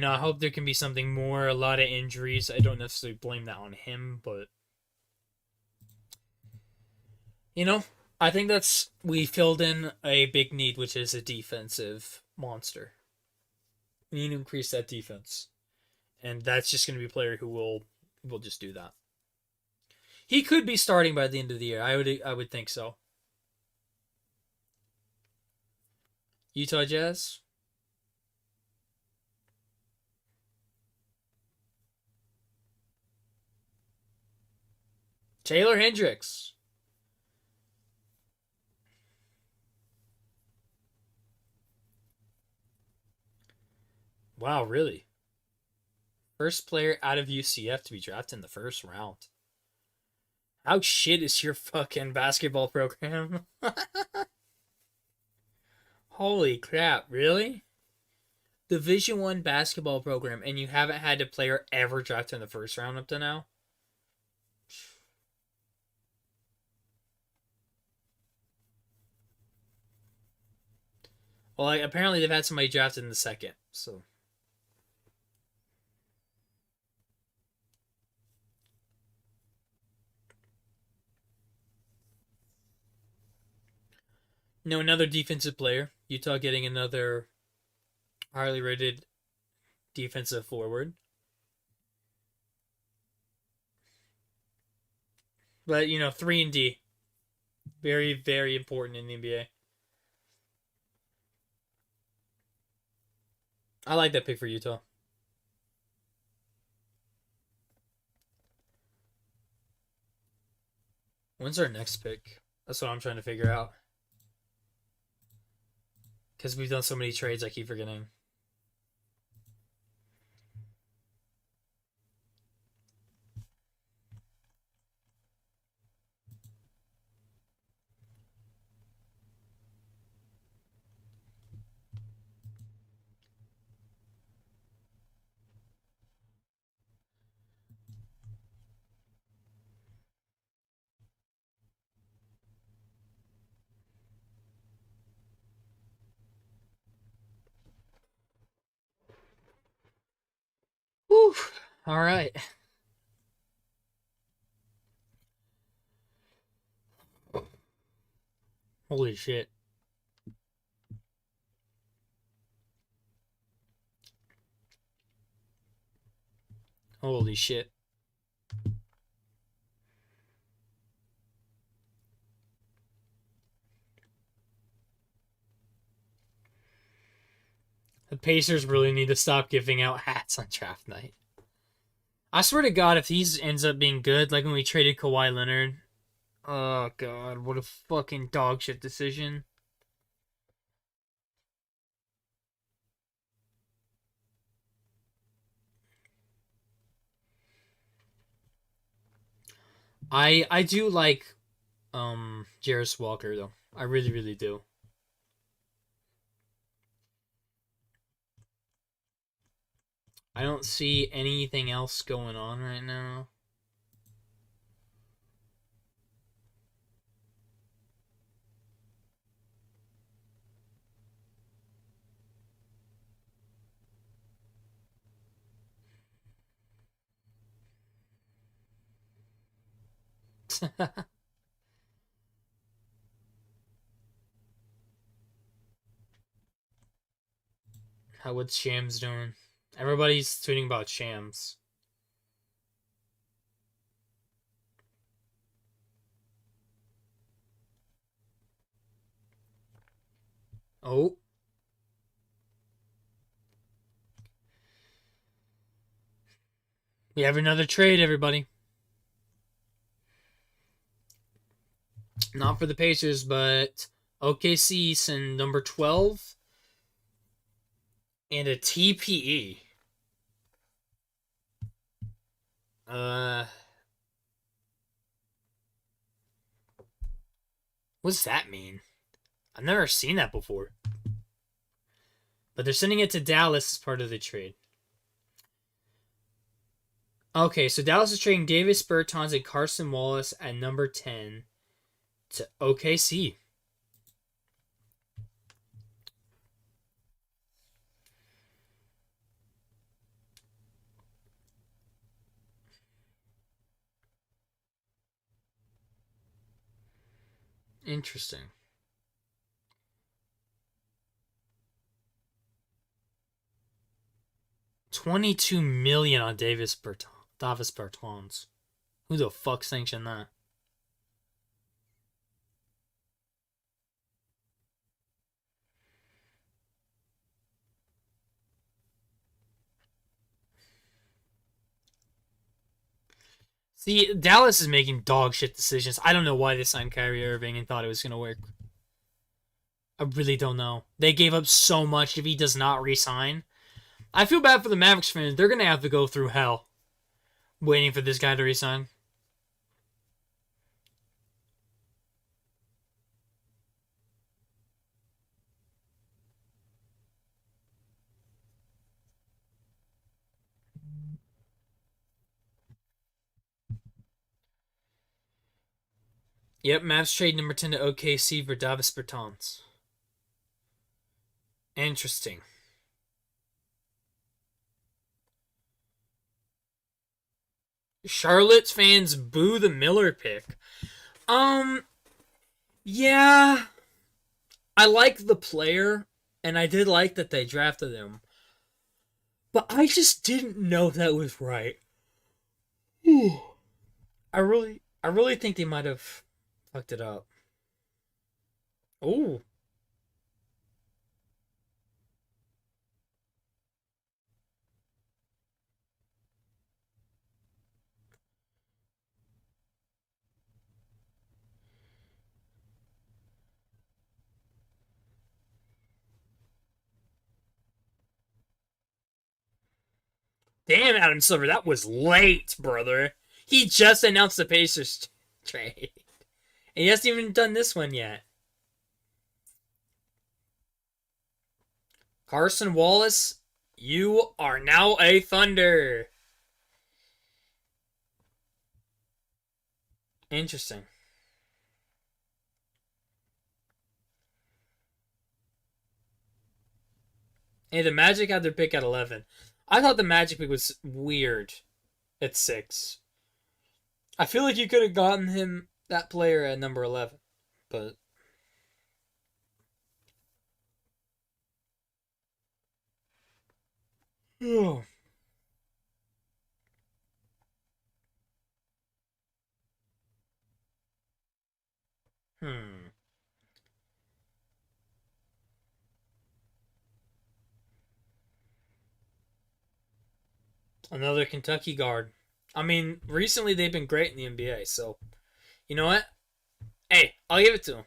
know, I hope there can be something more. A lot of injuries. I don't necessarily blame that on him, but you know, I think we filled in a big need, which is a defensive monster. We need to increase that defense, and that's just going to be a player who will just do that. He could be starting by the end of the year. I would think so. Utah Jazz. Taylor Hendricks. Wow, really? First player out of UCF to be drafted in the first round. How shit is your fucking basketball program? Holy crap, really? Division 1 basketball program, and you haven't had a player ever drafted in the first round up to now? Well, apparently they've had somebody drafted in the second, so. No, another defensive player. Utah getting another highly rated defensive forward. But, 3 and D. Very, very important in the NBA. I like that pick for Utah. When's our next pick? That's what I'm trying to figure out. Because we've done so many trades, I keep forgetting. Whew. All right. Holy shit. Holy shit. The Pacers really need to stop giving out hats on draft night. I swear to God, if he ends up being good, like when we traded Kawhi Leonard, oh God, what a fucking dog shit decision. I do like Jarris Walker though. I really really do. I don't see anything else going on right now. What's Shams doing? Everybody's tweeting about Shams. Oh. We have another trade, everybody. Not for the Pacers, but OKC send number 12 and a TPE. What's that mean? I've never seen that before. But they're sending it to Dallas as part of the trade. Okay, so Dallas is trading Davis Bertans and Carson Wallace at number 10 to OKC. Interesting. $22 million on Davis Bertans. Who the fuck sanctioned that? See, Dallas is making dog shit decisions. I don't know why they signed Kyrie Irving and thought it was gonna work. I really don't know. They gave up so much if he does not resign. I feel bad for the Mavericks fans. They're gonna have to go through hell waiting for this guy to resign. Yep, Mavs trade number 10 to OKC for Davis Bertans. Interesting. Charlotte's fans boo the Miller pick. Yeah. I like the player, and I did like that they drafted him. But I just didn't know that was right. I really think they might have fucked it up. Oh, damn, Adam Silver, that was late, brother. He just announced the Pacers trade, and he hasn't even done this one yet. Carson Wallace, you are now a Thunder. Interesting. Hey, the Magic had their pick at 11. I thought the Magic pick was weird at 6. I feel like you could have gotten him, that player, at number 11. But, oh, hmm. Another Kentucky guard. I mean, recently they've been great in the NBA, so you know what? Hey, I'll give it to him.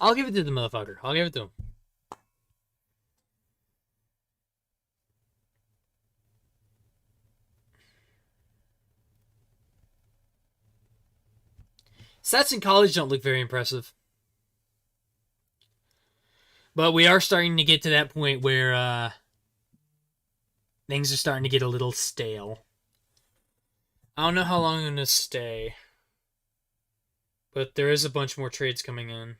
I'll give it to the motherfucker. I'll give it to him. Stats in college don't look very impressive. But we are starting to get to that point where things are starting to get a little stale. I don't know how long I'm going to stay. But there is a bunch more trades coming in.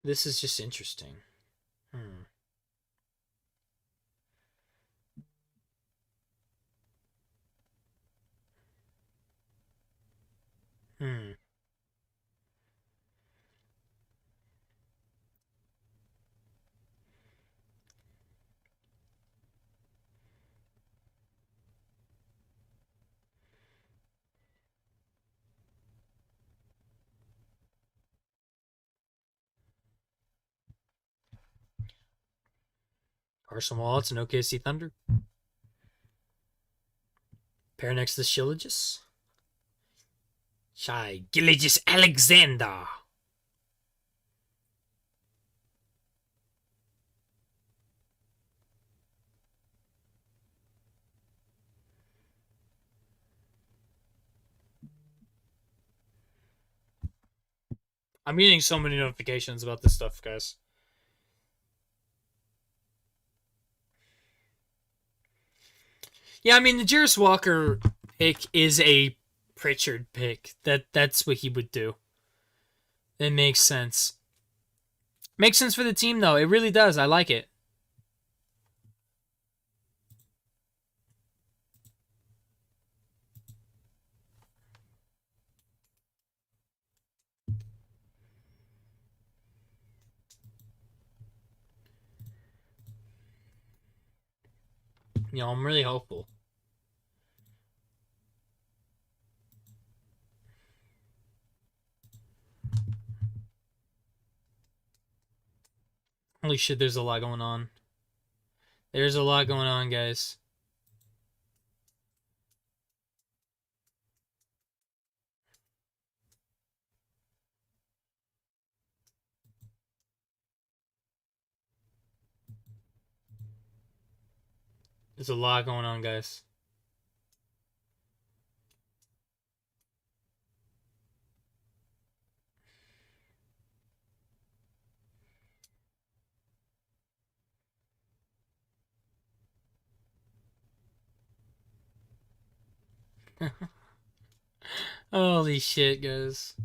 This is just interesting. Hmm. Hmm. Carson Wallace and OKC Thunder. Pair next to Shilligis. Shai Gilligis Alexander. I'm getting so many notifications about this stuff, guys. Yeah, I mean the Jarris Walker pick is a Pritchard pick. That's what he would do. It makes sense. Makes sense for the team though. It really does. I like it. I'm really hopeful. Holy shit, there's a lot going on. There's a lot going on, guys. There's a lot going on, guys. Holy shit, guys.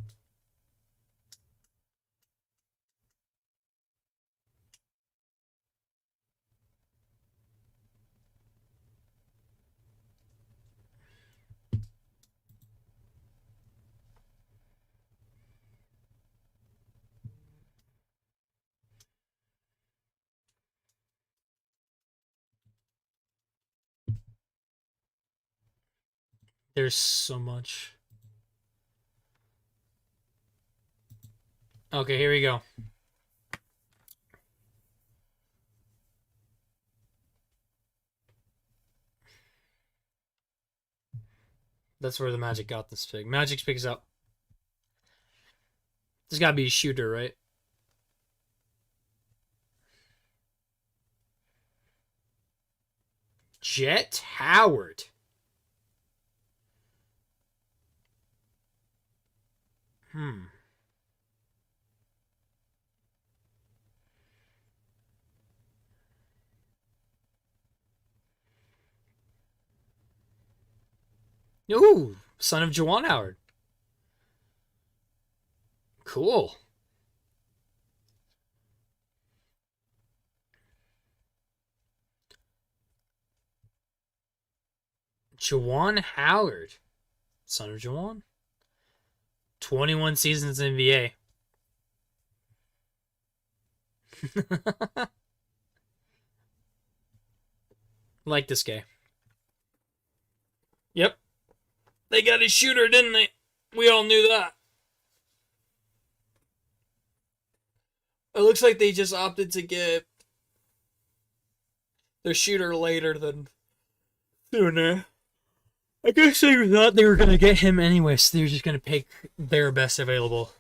There's so much. Okay, here we go. That's where the Magic got this pick. Magic's picks up. There's gotta be a shooter, right? Jet Howard. Ooh, son of Juwan Howard. Cool. Juwan Howard. Son of Juwan. 21 seasons in NBA. Like this guy. Yep. They got a shooter, didn't they? We all knew that. It looks like they just opted to get their shooter later than sooner. I guess they thought they were going to get him anyway, so they were just going to pick their best available.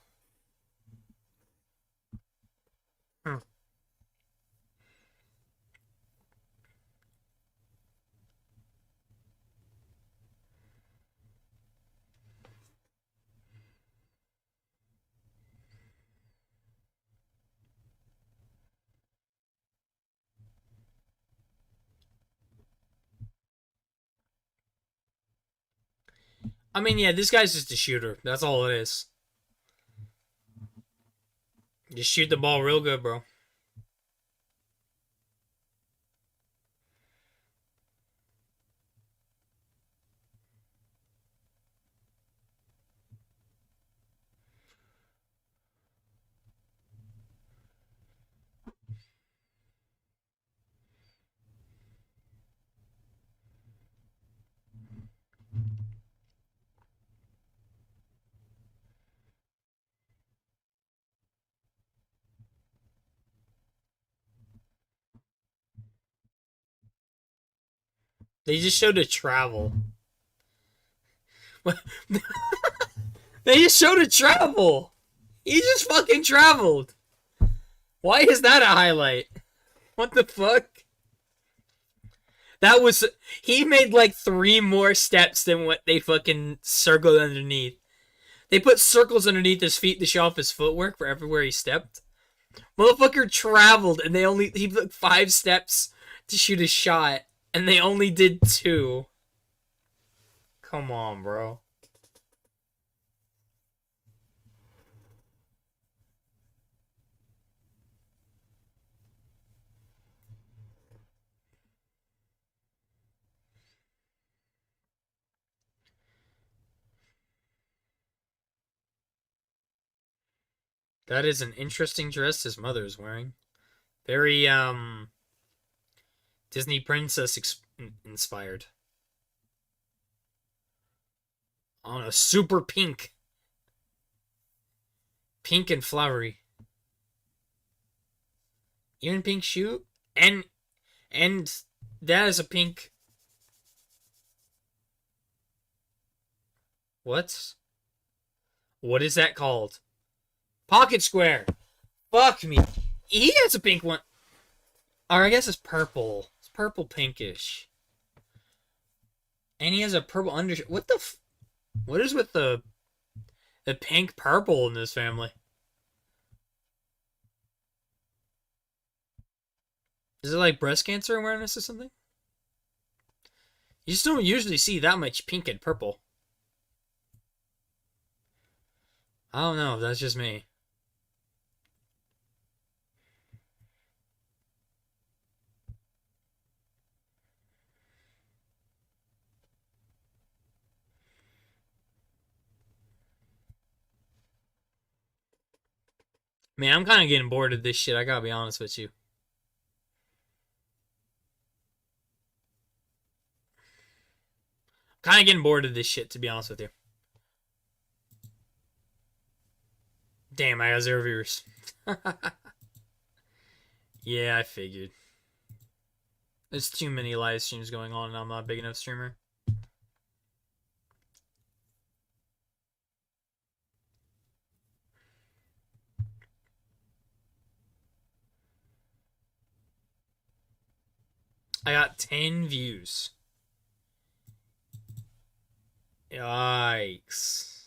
I mean, yeah, this guy's just a shooter. That's all it is. Just shoot the ball real good, bro. They just showed a travel. They just showed a travel. He just fucking traveled. Why is that a highlight? What the fuck? That was... He made like 3 more steps than what they fucking circled underneath. They put circles underneath his feet to show off his footwork for everywhere he stepped. Motherfucker traveled and he took 5 steps to shoot a shot. And they only did 2. Come on, bro. That is an interesting dress his mother is wearing. Very, Disney princess inspired. On a super pink. Pink and flowery. Even pink shoe? And that is a pink. What? What is that called? Pocket square. Fuck me. He has a pink one. Or I guess it's purple. It's purple pinkish. And he has a purple undershirt. What the what is with the pink purple in this family? Is it like breast cancer awareness or something? You just don't usually see that much pink and purple. I don't know if that's just me. Man, I'm kind of getting bored of this shit. I gotta be honest with you. Kind of getting bored of this shit, to be honest with you. Damn, I got 0 viewers. Yeah, I figured. There's too many live streams going on and I'm not a big enough streamer. I got 10 views. Yikes.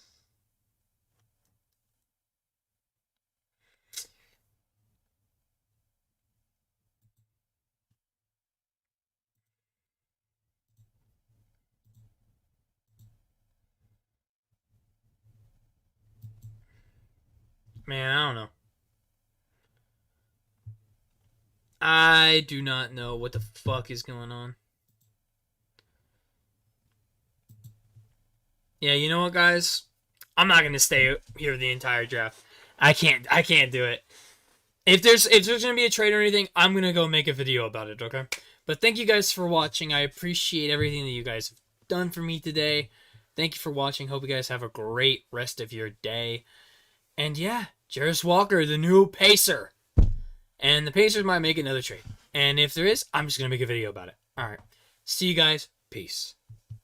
Man, I don't know. I do not know what the fuck is going on. Yeah, you know what, guys? I'm not gonna stay here the entire draft. I can't do it. If there's gonna be a trade or anything, I'm gonna go make a video about it, okay? But thank you guys for watching. I appreciate everything that you guys have done for me today. Thank you for watching. Hope you guys have a great rest of your day. And yeah, Jarace Walker, the new Pacer. And the Pacers might make another trade. And if there is, I'm just gonna make a video about it. Alright. See you guys. Peace.